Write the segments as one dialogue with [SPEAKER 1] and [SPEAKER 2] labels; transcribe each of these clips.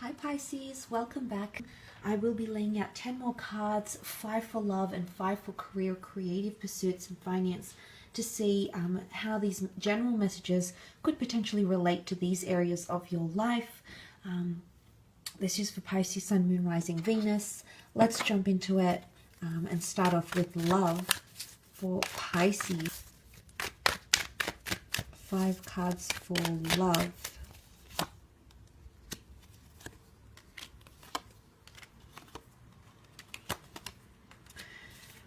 [SPEAKER 1] Hi Pisces, welcome back. I will be laying out 10 more cards, 5 for love and 5 for career, creative pursuits and finance, to see how these general messages could potentially relate to these areas of your life. This is for Pisces, Sun, Moon, Rising, Venus. Let's jump into it and start off with love for Pisces. 5 cards for love.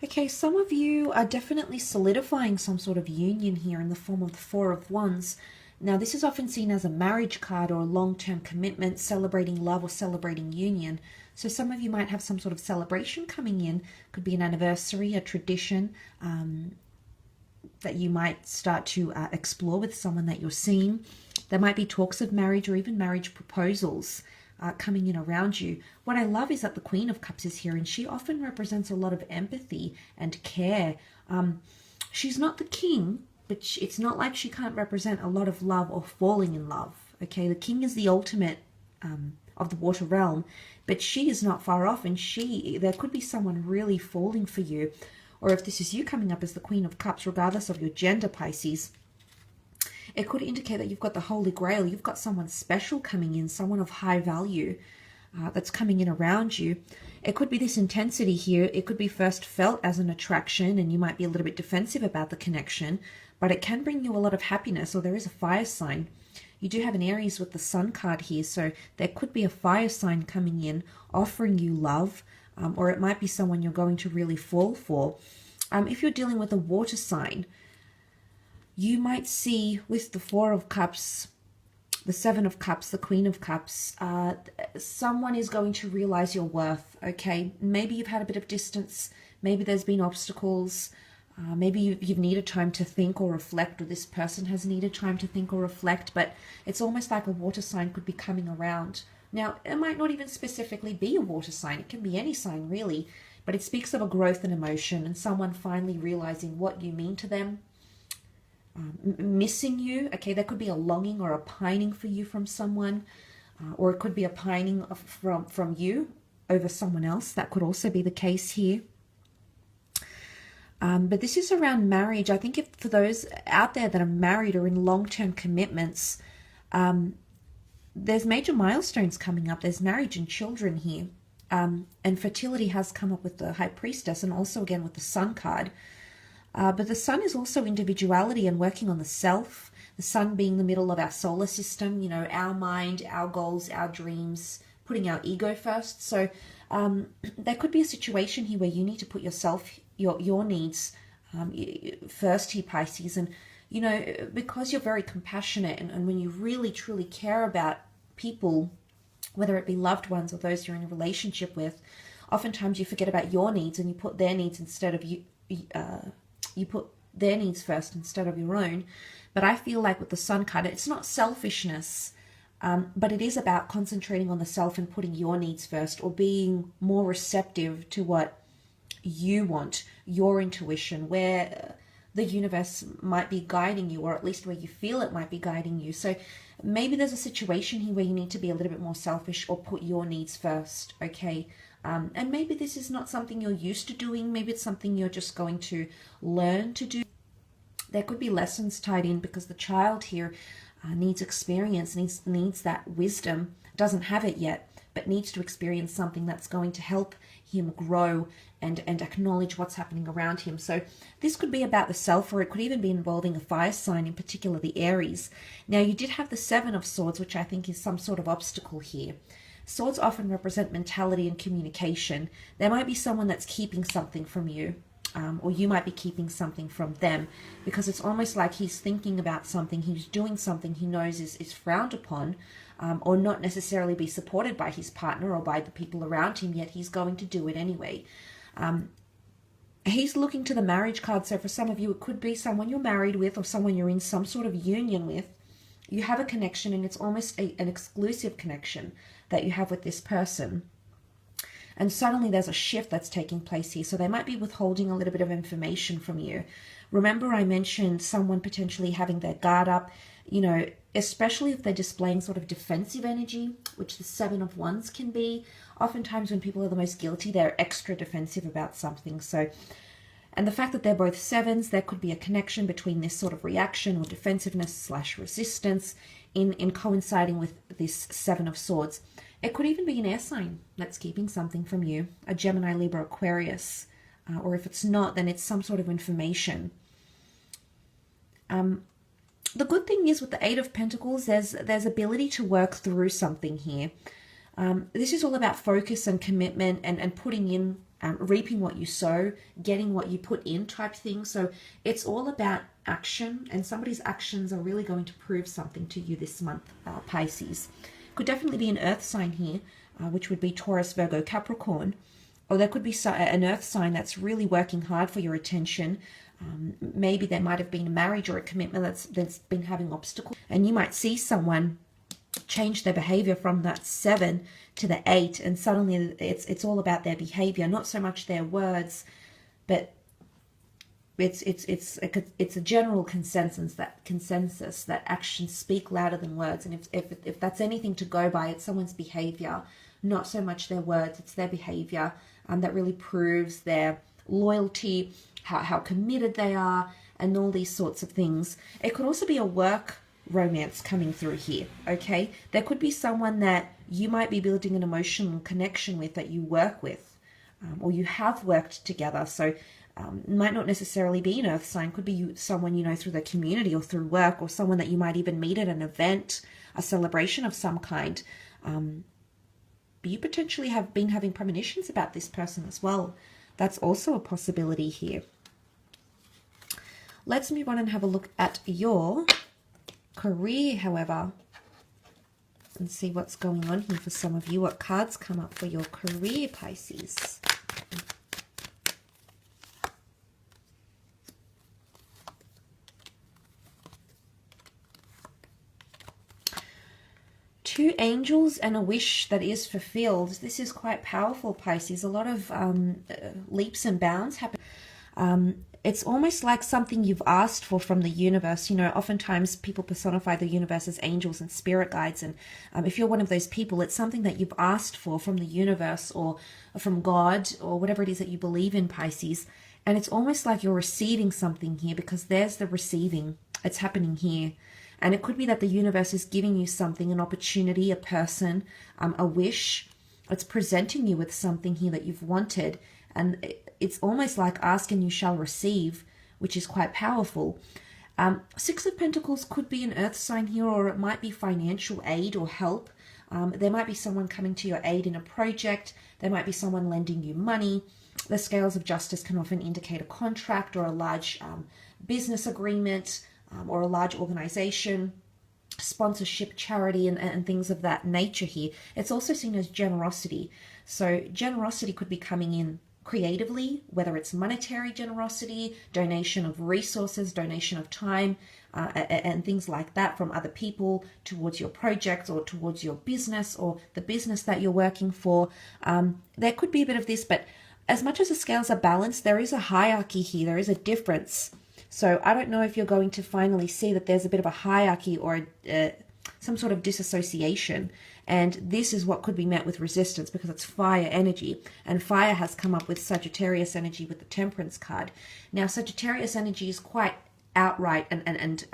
[SPEAKER 1] Okay, some of you are definitely solidifying some sort of union here in the form of the Four of Wands. Now, this is often seen as a marriage card or a long-term commitment, celebrating love or celebrating union. So some of you might have some sort of celebration coming in. Could be an anniversary, a tradition that you might start to explore with someone that you're seeing. There might be talks of marriage or even marriage proposals coming in around you. What I love is that the Queen of Cups is here, and she often represents a lot of empathy and care. She's not the king, but it's not like she can't represent a lot of love or falling in love. Okay, the king is the ultimate of the water realm, but she is not far off, and there could be someone really falling for you. Or if this is you coming up as the Queen of Cups, regardless of your gender, Pisces, it could indicate that you've got the Holy Grail. You've got someone special coming in, someone of high value that's coming in around you. It could be this intensity here. It could be first felt as an attraction, and you might be a little bit defensive about the connection, but it can bring you a lot of happiness. Or there is a fire sign. You do have an Aries with the Sun card here, so there could be a fire sign coming in, offering you love, or it might be someone you're going to really fall for. If you're dealing with a water sign, you might see with the Four of Cups, the Seven of Cups, the Queen of Cups, someone is going to realize your worth, okay? Maybe you've had a bit of distance. Maybe there's been obstacles. Maybe you've needed time to think or reflect, or this person has needed time to think or reflect, but it's almost like a water sign could be coming around. Now, it might not even specifically be a water sign. It can be any sign, really, but it speaks of a growth in emotion and someone finally realizing what you mean to them. Missing you. Okay, there could be a longing or a pining for you from someone, or it could be a pining from you over someone else. That could also be the case here. But this is around marriage. I think for those out there that are married or in long-term commitments, there's major milestones coming up. There's marriage and children here, and fertility has come up with the High Priestess, and also again with the Sun card. But the Sun is also individuality and working on the self. The Sun being the middle of our solar system, you know, our mind, our goals, our dreams, putting our ego first. So there could be a situation here where you need to put yourself, your needs first here, Pisces. And, you know, because you're very compassionate and when you really, truly care about people, whether it be loved ones or those you're in a relationship with, oftentimes you forget about your needs and you put their needs instead of you. You put their needs first instead of your own. But I feel like with the Sun card, it's not selfishness, but it is about concentrating on the self and putting your needs first, or being more receptive to what you want, your intuition, where the universe might be guiding you, or at least where you feel it might be guiding you. So maybe there's a situation here where you need to be a little bit more selfish or put your needs first, okay? And maybe this is not something you're used to doing. Maybe it's something you're just going to learn to do. There could be lessons tied in because the child here needs experience, needs that wisdom, doesn't have it yet, but needs to experience something that's going to help him grow and acknowledge what's happening around him. So this could be about the self, or it could even be involving a fire sign, in particular the Aries. Now, you did have the Seven of Swords, which I think is some sort of obstacle here. Swords often represent mentality and communication. There might be someone that's keeping something from you, or you might be keeping something from them, because it's almost like he's thinking about something, he's doing something he knows is frowned upon, or not necessarily be supported by his partner or by the people around him, yet he's going to do it anyway. He's looking to the marriage card, so for some of you, it could be someone you're married with or someone you're in some sort of union with. You have a connection, and it's almost an exclusive connection that you have with this person. and suddenly there's a shift that's taking place here. So they might be withholding a little bit of information from you. Remember, I mentioned someone potentially having their guard up, you know, especially if they're displaying sort of defensive energy, which the Seven of Wands can be. Oftentimes when people are the most guilty, they're extra defensive about something. So, and the fact that they're both sevens, there could be a connection between this sort of reaction or defensiveness slash resistance in coinciding with this Seven of Swords. It could even be an air sign that's keeping something from you, a Gemini, Libra, Aquarius, or if it's not, then it's some sort of information. The good thing is with the Eight of Pentacles, there's ability to work through something here. This is all about focus and commitment and putting in, reaping what you sow, getting what you put in type thing. So it's all about action, and somebody's actions are really going to prove something to you this month, Pisces. Could definitely be an earth sign here, which would be Taurus, Virgo, Capricorn. Or there could be an earth sign that's really working hard for your attention. Maybe there might have been a marriage or a commitment that's been having obstacles. And you might see someone change their behavior from that 7 to the 8. And suddenly it's all about their behavior, not so much their words. But it's a general consensus that actions speak louder than words. And if that's anything to go by, it's someone's behavior, not so much their words. It's their behavior that really proves their loyalty, how committed they are, and all these sorts of things. It could also be a work romance coming through here, okay? There could be someone that you might be building an emotional connection with, that you work with, or you have worked together. So might not necessarily be an earth sign, could be someone you know through the community or through work, or someone that you might even meet at an event, a celebration of some kind. You potentially have been having premonitions about this person as well. That's also a possibility here. Let's move on and have a look at your career, however, and see what's going on here for some of you. What cards come up for your career, Pisces? Two angels and a wish that is fulfilled. This is quite powerful, Pisces. A lot of leaps and bounds happen. It's almost like something you've asked for from the universe. You know, oftentimes people personify the universe as angels and spirit guides. And if you're one of those people, it's something that you've asked for from the universe or from God or whatever it is that you believe in, Pisces. And it's almost like you're receiving something here, because there's the receiving. It's happening here. And it could be that the universe is giving you something, an opportunity, a person, a wish. It's presenting you with something here that you've wanted. And it's almost like ask and you shall receive, which is quite powerful. Six of Pentacles could be an earth sign here, or it might be financial aid or help. There might be someone coming to your aid in a project. There might be someone lending you money. The scales of justice can often indicate a contract or a large business agreement, or a large organization, sponsorship, charity, and things of that nature here. It's also seen as generosity. So generosity could be coming in creatively, whether it's monetary generosity, donation of resources, donation of time, and things like that from other people towards your projects or towards your business or the business that you're working for. There could be a bit of this, but as much as the scales are balanced, there is a hierarchy here. There is a difference. So I don't know if you're going to finally see that there's a bit of a hierarchy or some sort of disassociation. And this is what could be met with resistance, because it's fire energy. And fire has come up with Sagittarius energy with the Temperance card. Now, Sagittarius energy is quite outright, and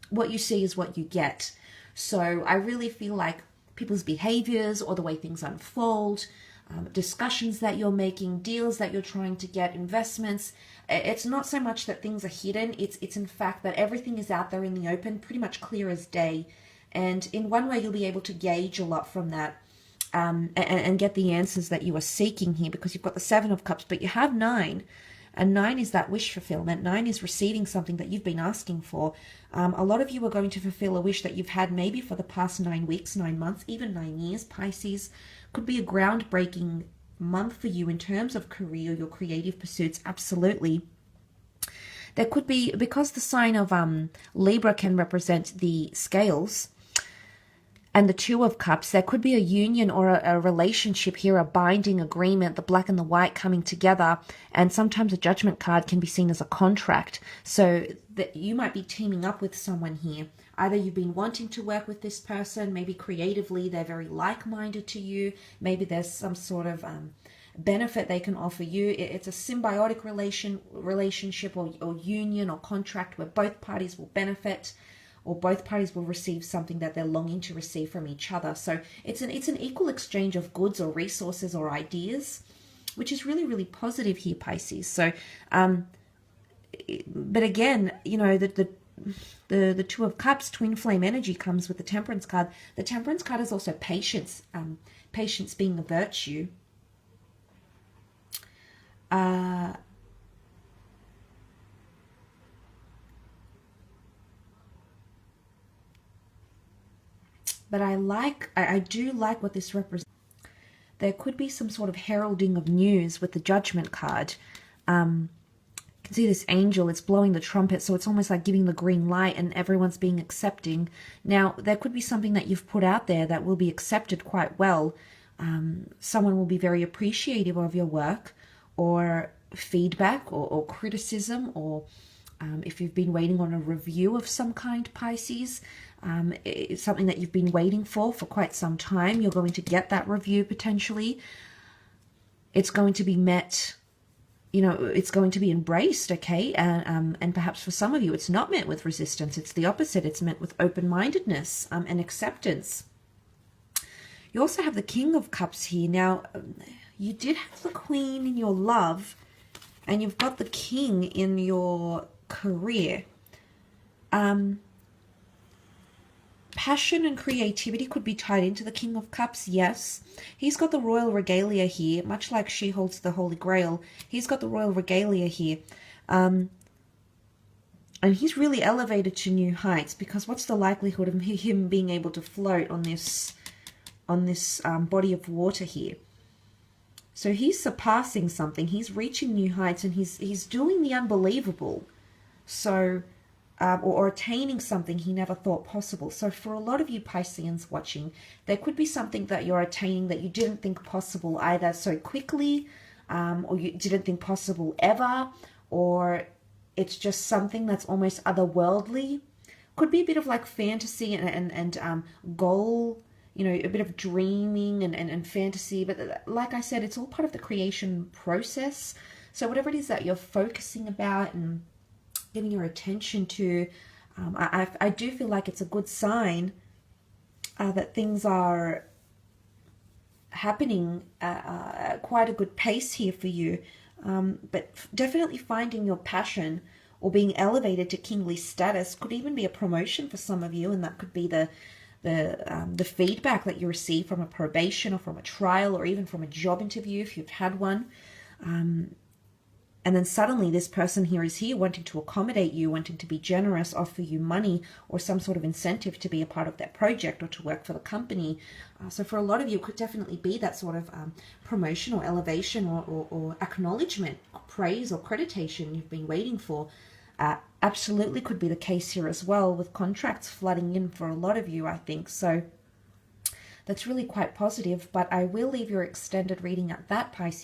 [SPEAKER 1] what you see is what you get. So I really feel like people's behaviors or the way things unfold, discussions that you're making, deals that you're trying to get, investments, it's not so much that things are hidden. It's in fact that everything is out there in the open, pretty much clear as day. And in one way, you'll be able to gauge a lot from that, and get the answers that you are seeking here, because you've got the Seven of Cups, but you have 9. And 9 is that wish fulfillment. 9 is receiving something that you've been asking for. A lot of you are going to fulfill a wish that you've had maybe for the past 9 weeks, 9 months, even 9 years. Pisces, could be a groundbreaking month for you in terms of career, your creative pursuits. Absolutely. There could be, because the sign of Libra can represent the scales, and the Two of Cups, there could be a union or a relationship here, a binding agreement, the black and the white coming together. And sometimes a Judgment card can be seen as a contract. So that you might be teaming up with someone here. Either you've been wanting to work with this person, maybe creatively they're very like-minded to you. Maybe there's some sort of benefit they can offer you. It's a symbiotic relationship or union or contract where both parties will benefit, or both parties will receive something that they're longing to receive from each other. So it's an equal exchange of goods or resources or ideas, which is really, really positive here, Pisces. So, but again, you know, the Two of Cups, twin flame energy, comes with the Temperance card. The Temperance card is also patience, patience being a virtue. But I do like what this represents. There could be some sort of heralding of news with the Judgment card. You can see this angel, it's blowing the trumpet, so it's almost like giving the green light and everyone's being accepting. Now, there could be something that you've put out there that will be accepted quite well. Someone will be very appreciative of your work, or feedback, or criticism, or if you've been waiting on a review of some kind, Pisces, it's something that you've been waiting for quite some time. You're going to get that review potentially. It's going to be met, you know, it's going to be embraced, okay? And perhaps for some of you, it's not met with resistance. It's the opposite. It's met with open-mindedness and acceptance. You also have the King of Cups here. Now, you did have the Queen in your love, and you've got the King in your career. Passion and creativity could be tied into the King of Cups, yes. He's got the royal regalia here, much like she holds the Holy Grail. He's got the royal regalia here. And he's really elevated to new heights, because what's the likelihood of him being able to float on this body of water here? So he's surpassing something. He's reaching new heights, and he's doing the unbelievable. So, or attaining something he never thought possible. So for a lot of you Pisceans watching, there could be something that you're attaining that you didn't think possible either so quickly, or you didn't think possible ever, or it's just something that's almost otherworldly. Could be a bit of like fantasy and goal, you know, a bit of dreaming and fantasy. But like I said, it's all part of the creation process. So whatever it is that you're focusing about and giving your attention to, I do feel like it's a good sign that things are happening at quite a good pace here for you. But definitely finding your passion or being elevated to kingly status could even be a promotion for some of you, and that could be the feedback that you receive from a probation or from a trial or even from a job interview if you've had one. And then suddenly this person here is here wanting to accommodate you, wanting to be generous, offer you money or some sort of incentive to be a part of their project or to work for the company. So for a lot of you, it could definitely be that sort of promotion or elevation or acknowledgement, praise or accreditation you've been waiting for. Absolutely could be the case here as well, with contracts flooding in for a lot of you, I think. So that's really quite positive, but I will leave your extended reading at that, Pisces.